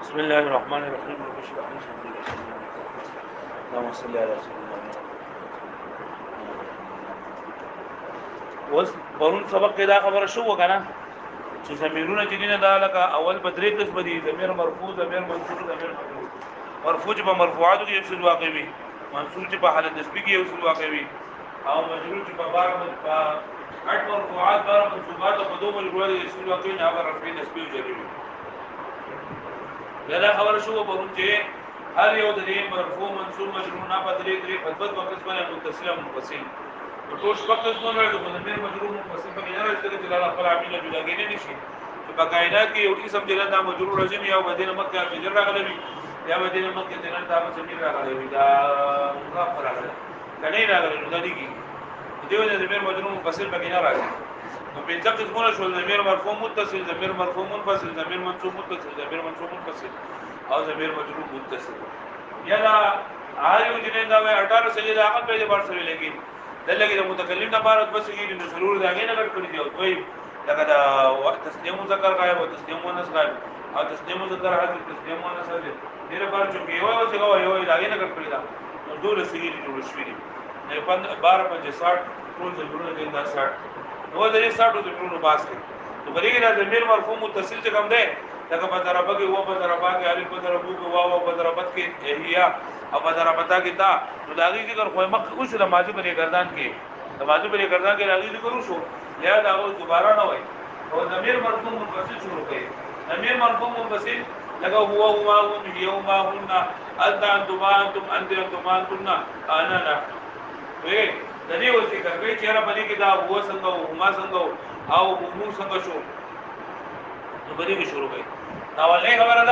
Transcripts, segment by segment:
بسم الله الرحمن الرحيم. رب اشرح لي صدري ويسر لي امري. اللهم صل على سيدنا محمد. وس پرون سبق کې دا خبره شو وکنه چې ضمیرونه چې دینه دا لکه اول بدري قسم دي، ضمیر مرفوع، ضمیر منصوب، ضمیر مجرور. مرفوع چې په مرفوعاتو کې یو څه واقع وي، منصوب چې په حالت نسبی کې یو څه واقع وي، او مجرور چې په بار په اټ مرفوعات بار منصوبات او په دوه مجرورات کې یو څه واقع وي، هغه رفع نسبی او جری وي. دا خبره شو پرون چې هر یو د دې مرفوع منصوب مجرور نه بدري درې خدمت وقت باندې متصل او منفصل ټول شپږ قسمونه لري. د ضمیر مجرور منفصل په غیر راځي چې لا خپل عامل جداګی نه نشي. په کائنات کې یو اسم جلال دا مجرور راځي یا بدینه مکه بجر راغلی یا بدینه مکه جلال دا ضمیر راغلی دا مضاف راغلی کني راغلی نو دا دیږي دیو د ضمیر مجرور منفصل په غیر راځي. نو په ځکه څنګه شو ضمیر مرفوع متصل، ضمیر مرفوع منفصل، ضمیر منصوب متصل، ضمیر منصوب منفصل او ضمیر مجرور متصل. یا دا آیو جنین دا 18 سجده عقل په اعتبار سره لګي دلته د متکلم لپاره بس کې د ضرور دا غي نه کړی دی. او دوی لکه دا تسنیم مذکر غایب او تسنیم مؤنث غایب او تسنیم مذکر حاضر تسنیم مؤنث حاضر دغه لپاره چې یو څه یو دا غي نه کړی دا نو دوه سګي جوړ شوی دي. نه 12 50 ټول ضرورت دي دا 60 نو د دې 60 ضرورت باس کوي. نو بلګي دا ضمیر مرفوع متصل چې کوم دی لکه په ضربه کې و په ضربه کې الف په ضربو کې واو په ضربت کې هيا او په ضربتا کې دا نو دا غي ذکر خو مخ اوس د ماضي په گردان کې د ماضي په گردان کې راغلي ذکر وشو یا دا اوس دوباره نه وای. او ضمیر مرفوع منفصل شروع کړي. ضمیر مرفوع منفصل لکه هو ما هم يوما هن انت انتم انتم انتن انا لا وي د دې اوس ذکر کوي چې را باندې کې دا هو څنګه او هما څنګه او مو څنګه شو نو باندې کې شروع کړي. اولنې خبره ده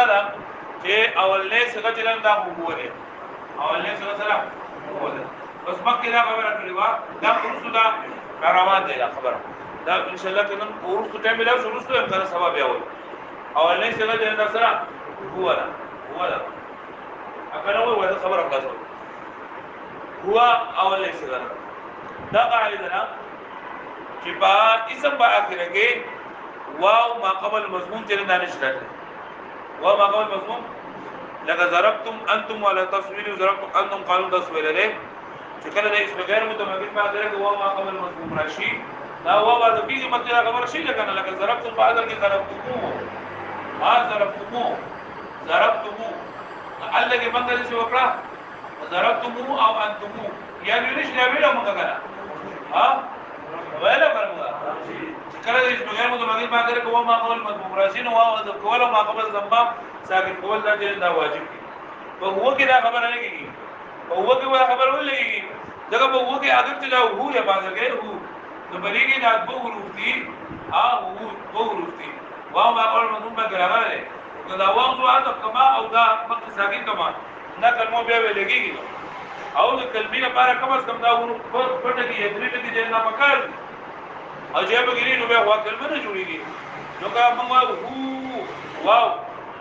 چې اولنې څنګه چلن دا هو دی اولنې څنګه سره هو دی بس مکه دا خبره کړې وا دا ورسو دا روان دی دا خبره دا ان شاء الله کنن ورسو ټایم له شروع ته هم کنه سبب یاول اولنې څنګه چلن دا سره هو دا اګه نو وایي خبره خلاص هو اولنې څنګه دا قاعده ده چې با اسم با اخره کې واو ما قبل مضمون چې نه نشته واو ما قبل مضمون لکه ضربتم انتم ولا تصویر ضربتم انتم قالوا تصویر له چې کله د اسم غیر متمکن په اخره کې واو ما قبل مضمون راشي دا واو د دې مطلب خبر شي لکه ضربتم په اخر کې ضربتم ما ضربتم الله کې باندې څه وکړه ضربتم او انتم یعنی نشي ویلو موږ کنه ها ویلو کومه کله د اسم غیر متمکن په اخر کې واو ما قبل مضمون راشي نو واو د کول ما قبل ضمام ساکن کول دا واجب دي. په هو کې دا خبره نه کیږي په هو کې دا خبره ولې دغه په هو کې اگر چې دا هو یا باندې غیر هو نو بلېږي دا په حروف دي هو په حروف دي واو ما قبل مضمون به راغله دا واو ذو کما او دا مخ ساکن کما نه کلمو بیا ولېږي او د کلمې لپاره کم از کم دا حروف پټه کې درې ټکي دي نه پکړ او چې به ګری نو بیا هوا کلمه نه جوړيږي نو کا موږ هو واو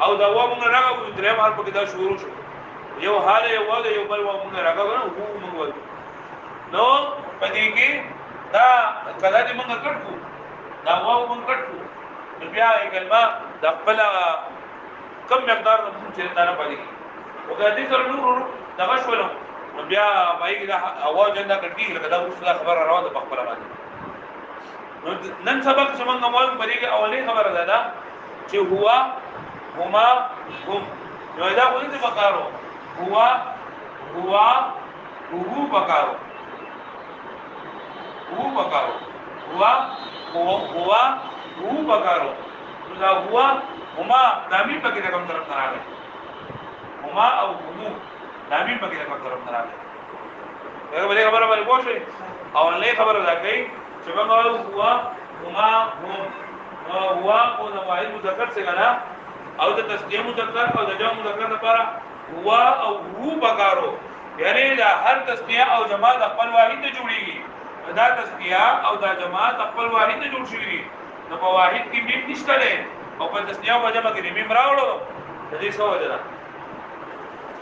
او دا و موږ راغو درې مار په کې دا شروع شو یو حال یو واده یو بل و موږ راغو نو موږ نو پدې کې دا کله دې موږ کټو دا و موږ کټو بیا یې کلمه د خپل کم مقدار د چې دا نه پدې او دا دې سره نور دا شولو بیا پای کې دا اواز جندا کټي لکه دا اوس خبر راوړه په خپل باندې نن سبق چې موږ موږ پدې کې اولې خبره ده چې هوا هما هم نو دا کولی څه وکړو هوا وکړو هوا وکړو دا هوا هما دامي په کې کوم طرف نه راغلی هما او هم دامي په کې کوم طرف نه راغلی دا به خبره باندې پوښتنه اولې خبره ده کوي چې موږ هوا هما هم هوا او د واحد مذکر څنګه نه او د تسنیه مذکر او د جمع مذکر لپاره هوا او هو بکارو یعنی دا هر تسنیه او جمع د خپل واحد ته جوړیږي دا تسنیه او دا جمع د خپل واحد ته جوړ شي نو په واحد کې میم نشته ده او په تسنیه او جمع کې میم راوړو د دې څه وجه ده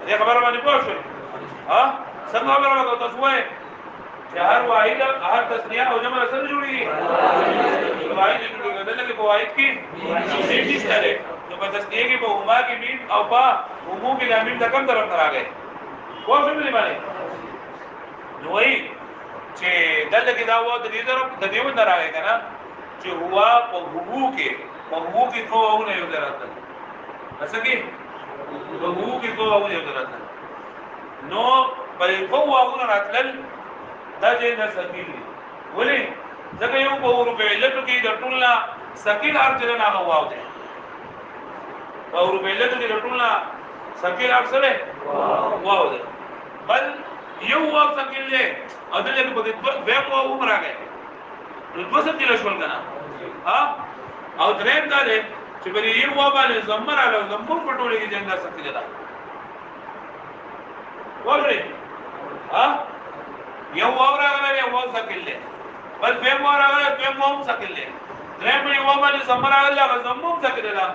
دې خبره باندې پوښتنه ها څنګه خبره وکړه تاسو وایي چې هر واحد هر تسنیه او جمع سره جوړیږي واحد جوړیږي دلته کې واحد کې میم نشته ده نو په تسنیه کې په هما کې میم او په همو کې د میم د کوم طرف راغی کوم څه دی باندې نو وایي چې دلته کې دا و د دې طرف د دیو نه راغی کنه چې هوا په همو کې کوونه یو درته اسکی په همو کې کوونه یو درته نو په کوونه راتل دا چې نه سکیل ولې ځکه یو په اورو علت کې د ټولنا سکیل ارجل نه غواو دي په اورو علت کې د ټولنا سکیل ارجل واو دي بل یو واو سکیل له اذن له په دې به مو عمر راغی نو دوه سکیل شول کنه ها او درېم دا دی چې بری یو واو باندې زمر علاوه زمر په ټوله کې څنګه سکیل ده ورې ها یو واو راغلی یو واو سکیل له بل به مو راغلی به مو سکیل له درېم یو واو باندې زمر علاوه زمر سکیل ده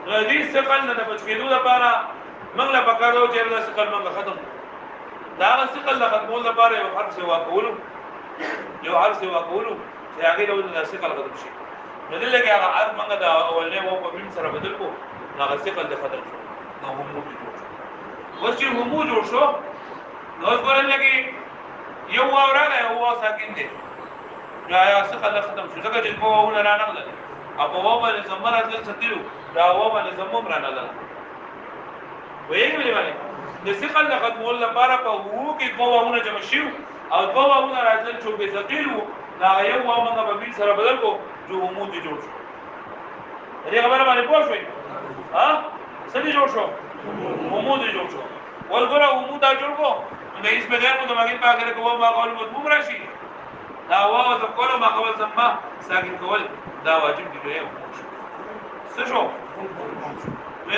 دې څخه نه بچ کېدو لپاره موږ لا پکارو چې دا څخه موږ ختم دا څخه لا ختمول لپاره یو حرف سوا کولو چې هغه د څخه ختم شي نو دلته هغه ار موږ دا اولنې وو په مين سره بدل کو هغه څخه د ختم شو نو هم جوړ وڅ هم جوړ شو نو ګورل کې یو اوراله هو ساکن دي یا څخه لا ختم شو ځکه چې کوونه را نغله اب وو باندې زمره تل ستیرو دا وو باندې زموم را نغله وایي باندې د ثقل د ختمول لپاره په وو کې کوونه جمع شو او کوونه راځل چې به ثقيلو دا یو وو موږ په بل سره بدل کو جو همود جوړ شو دې خبره باندې پوه شئ ها څه جوړ شو همود جوړ شو ولګره همود جوړ کو نو هیڅ بغیر مو د ماګین په اخر کې وو ما قول مضموم راشي دا وو د کولو ما قول سمه ساکن کول دا واجب دی څه شو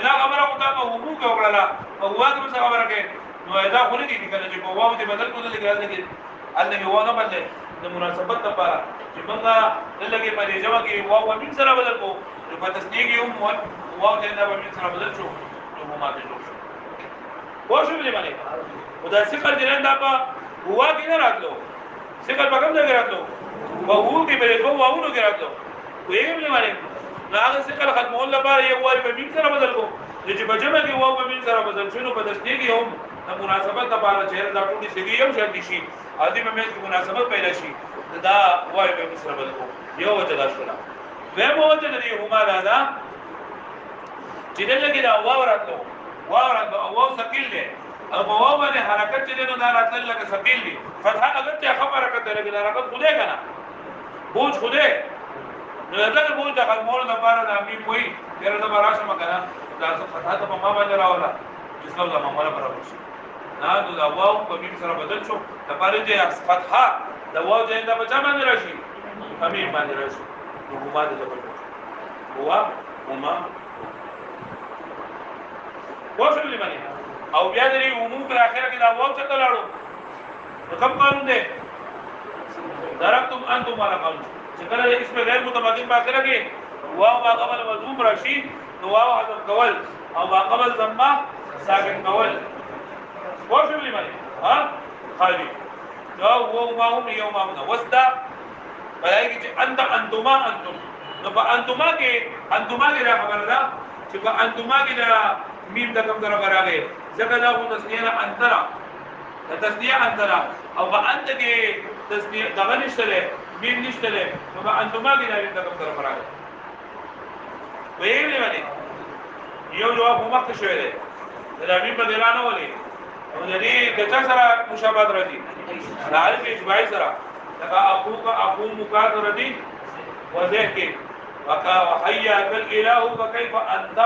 دا خبره او دا په همو کې وکړه او واګه څه خبره کې نو دا خو نه دي کنه چې په واو دې بدل کول لګرال کې انګي واو باندې د مناسبت لپاره چې موږ دلته په دې جمع کې واو ومن سره بدل کو نو په تسنیه کې هم واو دې نه ومن سره بدل شو نو ما ته جوړ شو واښو دې باندې خدای څخه دې نه دا په واو کې نه راتلو څخه په کوم ځای کې راتلو واو کې به واو نو کې راتلو وایي دې باندې هغه څخه ختمول لپاره یو واو په مين سره بدل کو چې په جمع کې واو په مين سره بدل شنو په تسنیه کې هم د مناسبت لپاره چې دا ټول شي یو شان شي ادي په مېز کې مناسبت پیدا شي دا واو په مين سره بدل کو یو وجه دا شولا به مو وجه دې هما دا چې دلته کې دا واو راتلو واو ثقيل دی او په واو باندې حرکت چې نو دا راتل لکه ثقيل دی فتحه اگر چې خبره کړه لکه حرکت خوده کنه بوج خوده نو دغه بوج د خلمول لپاره د امي کوئی ډېر د براشه مکنه دا فتحه ته ما باندې راولا چې څو د معاملې برابر شي دا د واو په مين سره بدل شو لپاره چې فتحه د واو د انده په ځای باندې راشي امي باندې راشي نو هما د بدل هما وصل لمنه او بیا د عموم پر اخره کې دا واو څه لاړو کوم قانون دی ضربتم انتم على قانون چې کله اسم غیر متمدن په اخره کې واو ما قبل مضموم راشي نو واو حذف کول او ما قبل ضمه ساکن کول وصل لمنه ها خالي دا وو ما هم یوم ما وسدا بلای چې انتما نو په انتما کې دا خبره ده چې په انتما کې دا میم د کوم طرف راغی ځکه دا خو تسنیه انترا د تسنیه انترا او په انت کې تسنیه دغه نشته میم نشته نو په انتما کې دا میم د کوم طرف راغی وایي باندې یو جواب مخکې شوی دی دا میم په دلانه ولې او د دې کچا سره مشابهت راځي عارف اجماعي سره دا اخو مقادر دي وذکر وحیا الاله فكيف انت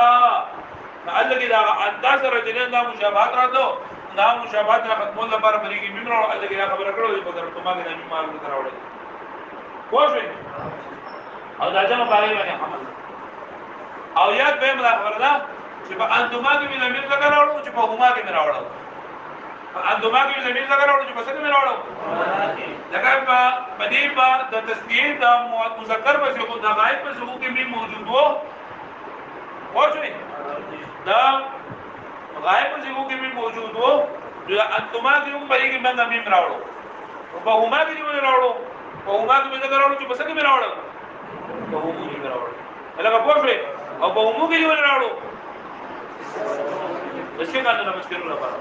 معلق دا انداز رجلین دا مشابهت راځو دا مشابهت را ختمول لپاره بریږي میمرو الله کې خبره کړو په درته ما کې نبی مال راوړل خوښ او دا جمع باندې باندې عمل او یاد به ملا خبره ده چې په انتما کې مې زمير ذکر راوړو چې په هما کې مې راوړل په انتما کې مې زمير ذکر راوړو چې په څه کې مې راوړل لکه په دې په د تسنیه د مذکر په څیر د غایب په څیر کې مې موجود وو خوښ دا غائب څنګه کې موجود وو چې انتما کې هم پرې کې باندې میم راوړو په هما کې دی راوړو په هما کې څنګه راوړو چې بس کې راوړو په هما کې راوړو لکه پوښوي او په عموم کې ول راړو د څه باندې نه مشکل نه پاره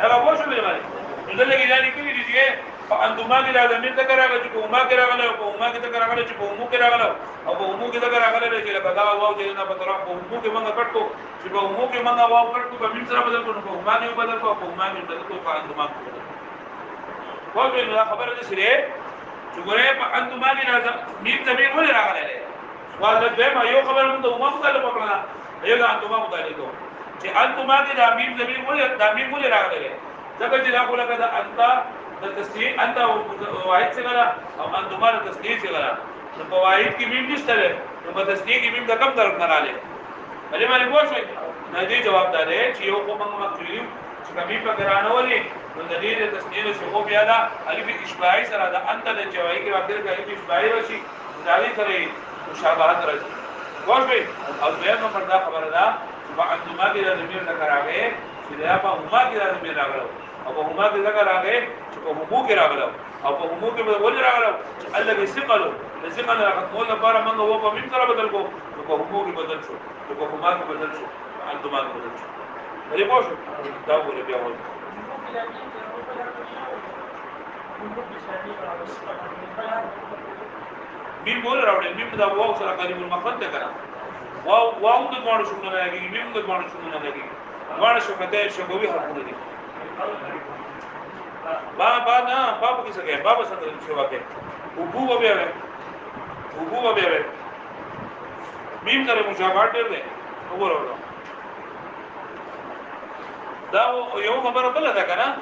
هغه پوښوي باندې نو دلته کې ځانې کوي دي چې په اندوما کې د زمين ذکر راغلی چې په عموما کې راغلی او په عموما کې ذکر راغلی چې په عموم کې راغلی او په عموم کې ذکر راغلی چې لکه دا واو چې نه په طرف په عموم کې موږ کټو چې په عموم کې موږ واو کټو په مين سره بدل کړو په عموما کې بدل کړو په عموما کې بدل کړو په اندوما کې واو نو خبره دې سره چې ګوره په اندوما کې راځي مين زمين ولې راغلی والله دغه یو خبر موږ عموما مطالبه کړل یو د اندوما مطالبه چې اندوما کې د مين زمين ولې د مين ولې راغلی ځکه چې دا کوله کده انت د تسنیه انت واحد څنګه او اندوما د تسنیه څنګه نو په واحد کې مين نشته نو په تسنیه کې مين د کم طرف نه راځي بلې باندې پوښتنه نه دی جواب دی چې یو کوم مخکې چې کمی په ګرانه ولي نو د دې د تسنیه له شغو بیا دا الف اشباعي سره د انت د جوای کې واخر کې الف اشباعي راشي دالي سره مشابهت راځي واښوي او بیا نو پر دا خبره ده په اندوما کې د زمير ذکر راغی چې دا په عموما کې د زمير راغلو او په عموما کې ذکر راغی چې په عموم کې راغلو او په عموم کې ولې راغلو الله کې ثقلو ثقل راغلو لپاره موږ وو په مين سره بدل کو په عموم کې بدل شو په عموما کې بدل شو اندوما کې بدل شو لري پوه دا ولې بیا وایي مين بول راوړي مين دا واو سره قریب المخرج ته کړه واو د باندې شو نه راګي مين د باندې شو نه راګي باندې شو کته شګوي حرفونه دي بابا نه بابا کیسه کوي بابا څنګه شو واکه او بو بیا مين سره مشابهت ډېر دی وګورئ دا یو خبره بل ده کنه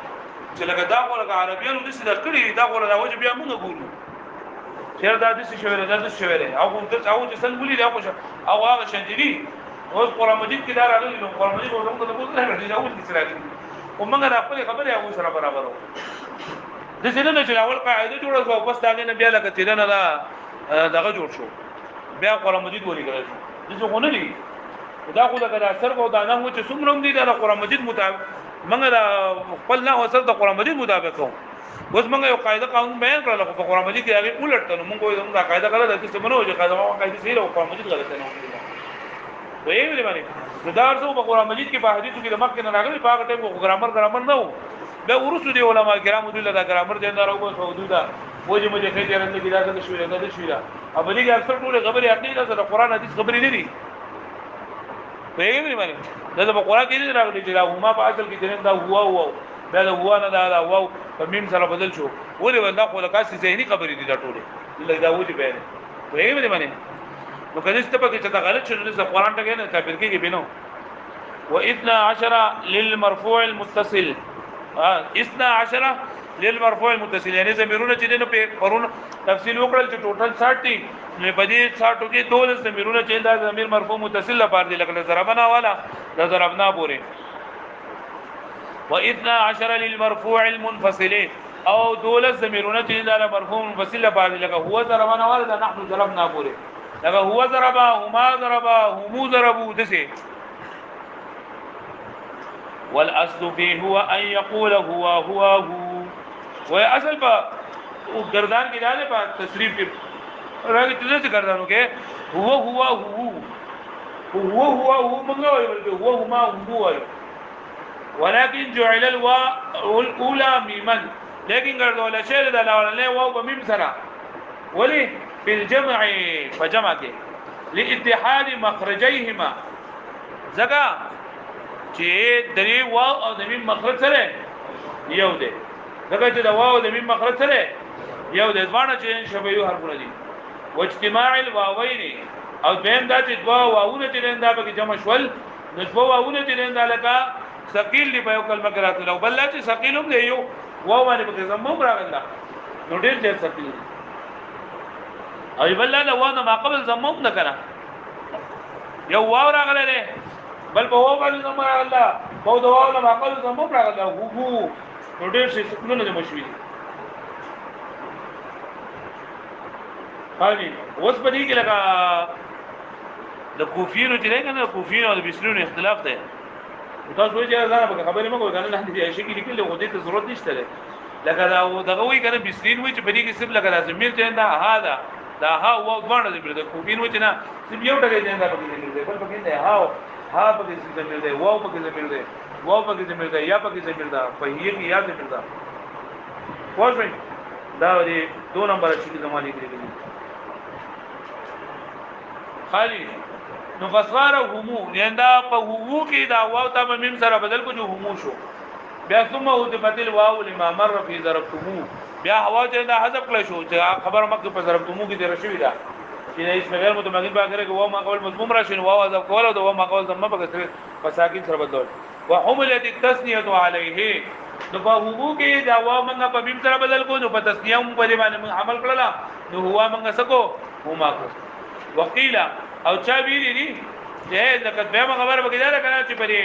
چې لکه دا غوړه عربیانو د څه د کړی دا غوړه د وجه بیا موږ ګورو چیر دا د څه شویل دا د څه شویل او د او چې څنګه ولې دا خو او هغه شندري اوس قرآن مجید کې دا راغلی نو قرآن مجید موږ ته بوله نه دی اول کې راغلی او موږ د خپل خبره هغه سره برابر وو د څه نه چې اول قاعده جوړه شو بس دا نه بیا لکه تیرنه دا دغه جوړ شو بیا قرآن مجید ولې کړل دغه غو نه دی دا خو دا اثر کو دا نه و چې څومره دي دا قرآن مجید مطابق موږ دا خپل نه وسر د قرآن مجید مطابق کوو اوس موږ یو قاعده قانون بیان کړل خو په قرآن مجید کې هغه الټنو موږ یو دا قاعده غلطه ده چې منو چې قاعده صحیح او قرآن مجید غلطه نه وي ویلې باندې دا ارزو په قرآن مجید کې په حدیثو کې د مکه نه راغلي په هغه ټیم کې ګرامر نه و به ورسو دی علماء کرام دې له ګرامر دې نه راوځي حدوده وجه مجه کې درنه کې دا څه شوې دا شوې ابا دې اکثر ټول خبرې عقیده سره قرآن حدیث خبرې نه دي ویلې باندې دا په قرآن کې نه راغلي چې هما په اصل کې جنن دا هوا بل هو نه دا واو په مين سره بدل شو ولې ولدا خو لکاسي ذهني خبرې دي دا ټوله لکه دا وځي بیان وایي باندې نو کله چې په کې څه غلط شو نو قرآن ته نه تعبیر کې بینو و12 للمرفوع المتصل 12 للمرفوع المتصل یعنی زمیرونه چې نو په پرون تفصیل وکړل چې ټوټل 60 دي نو په دې 60 کې 12 زمیرونه چې دا زمیر مرفوع متصل لپاره دي لکه ضربنا والا دا ضربنا پورې و12 للمرفوع المنفصل او 12 زمیرونه چې دا مرفوع منفصل لپاره لکه هو ضربنا والا دا نحن ضربنا پورې لکه هو ضربا هما ضربا همو ضربوا دسه والاصل فيه هو ان يقول هو واصل په گردان کې راځي په تصریف کې راځي چې گردانو کې هو منغه وي هو هما هو ولكن جعل الواو الاولى ميما لكن گردول شی د لاولنه واو په میم سره ولي في الجمع فجمع کې لاتحاد مخرجيهما زګه چې درې واو او د میم مخرج سره یو دی زګه چې د واو او د میم مخرج سره یو دی ځوانه چې شبيه یو حرفونه دي واجتماع الواوين او دیم دا چې دوا واونه چې دا به جمع شول نو دوا واونه چې دا لکه ثقيل دی په یو کلمه کې راځي او بل چې ثقيل هم دی یو واو باندې په زموږ راغلا نو ډېر ډېر ثقيل او بل لا وانا ما قبل زموږ نه کړه یو واو راغله نه بل په واو باندې زموږ راغلا په دا واو نه ما قبل زموږ راغلا هو نو ډېر شي څکلونه د مشوي هاني اوس په دې کې لکه د کوفیرو چې نه کنه کوفیرو او د بسرونو اختلاف دی تاسو وایي چې ځان په خبرې مګو کنه نه دي شي کې لیکل غوډې ته ضرورت نشته لکه دا دغه وایي کنه بسرین وایي چې په دې کې سب لکه لازم میر چې دا هاذا دا ها او باندې ذکر ده کو بینو چې نه سم یو ټکی نه دا پکې ذکر ده بل پکې نه ها پکې ذکر ده واو پکې ذکر ده واو پکې ذکر ده یا پکې ذکر ده په یې کې یا ذکر ده واځي دا دی 2 نمبر چې زمانه کې دي خالی نو فصغار همو نندا په هو کې دا واو ته میم سره بدل کو جو همو شو بیا ثم هو د بدل واو لما مر فی ضربتمو بیا هوا چې دا حذف کړ شو چې خبر مکه په ضربتمو کې درشوي دا چې اسم غیر متمکن باندې کې واو ما قول مضموم راشي واو حذف کول او واو ما قول ضمه په ساکن سره بدل وحملت التثنیه علیه نو په هو کې دا واو موږ په میم سره بدل کو نو په تثنیه هم په باندې عمل کړل نو هوا موږ سکو هما کو وقیل او چا ویری دي چې لکه به خبر وکړه کنه چې پرې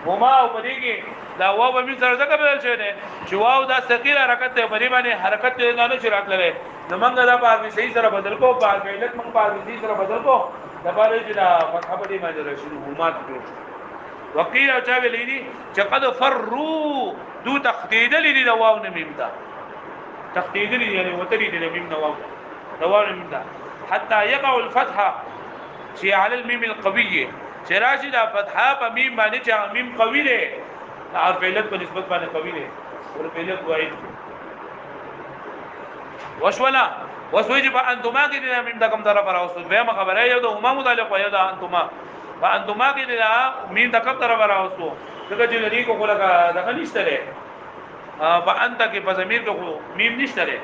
هما او پرې کې دا واو په مين سره ځکه بدل شوی دی چې واو دا ثقيل حرکت ته پرې باندې حرکت نه نه شرات لري نو موږ دا په صحیح سره بدل کو په علت موږ په صحیح سره بدل کو دا باندې چې دا فتح پرې باندې راشي هما جوړ وقیل او چا ویلی دي چې قد فروا دو تخدید لري دا واو نه میم دا تخدید لري یعنی وتری دي میم نو واو نه میم دا حتى يقع الفتحه چې علی المیم القویه چې راشي دا فتحه په میم باندې چې میم قوی دی او فعلت په نسبت باندې قوی دی او فعلت واحد وشولا وسوي په انتما کې د میم د کوم طرف راوستو به خبره یو د هما متعلق وي د انتما په انتما کې د میم د کوم طرف راوستو دغه چې لري کو لګه دغه نشته لري په انت کې په ضمیر کې میم نشته لري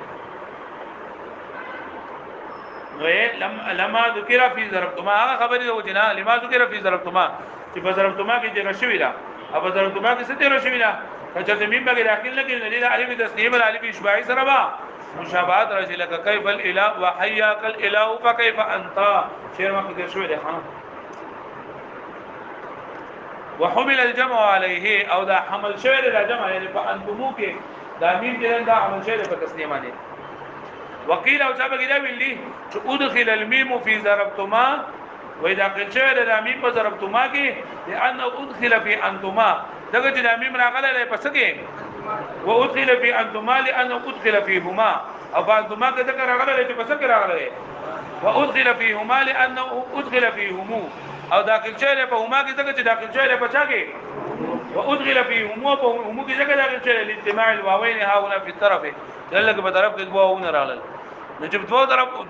لما ذکر فی ضربتما هغه خبرې د وجنا لما ذکر فی ضربتما چې په ضربتما کې ذکر شوی دا او ضربتما کې څه ذکر شوی دا چې میم به داخل نه کې د الف تسنیه او الف اشباعی سره با مشابهت راځي لکه کیف الاله وحیاک الاله فكيف انت شعر ما کې شوی دی ها وحمل الجمع عليه او دا حمل شوی د جمع یعنی په انتمو کې دا میم دې دا عمل شوی په تسنیه باندې وقيل او سبق دا ویلي چې ادخل الميم في ضربتما واذا قلت شوی د میم په ضربتما کې لان ادخل في انتما دغه د میم راغله پس کې وادخل في انتما لان ادخل فيهما او انتما کې ذکر راغله چې پس کې راغله وادخل فيهما لان ادخل فيهم او داخل شوی په هما کې ذکر چې داخل شوی په چا کې وادخل فيهم په هم کې ذکر داخل شوی لاجتماع الواوين ها هنا في الطرف دلته په طرف کې واوونه راغله نو چې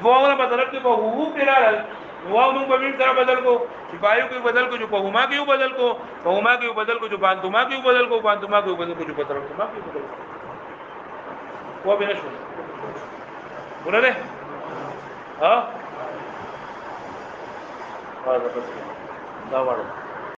دوه په طرف کې په هو کې راغله واو موږ په مين سره بدل کو چې پایو کې بدل کو چې په هما کې بدل کو په هما کې بدل کو چې په انتما کې بدل کو په انتما کې بدل کو چې په طرف ما کې بدل کو و به نشو ورته ها هذا بس دا وړو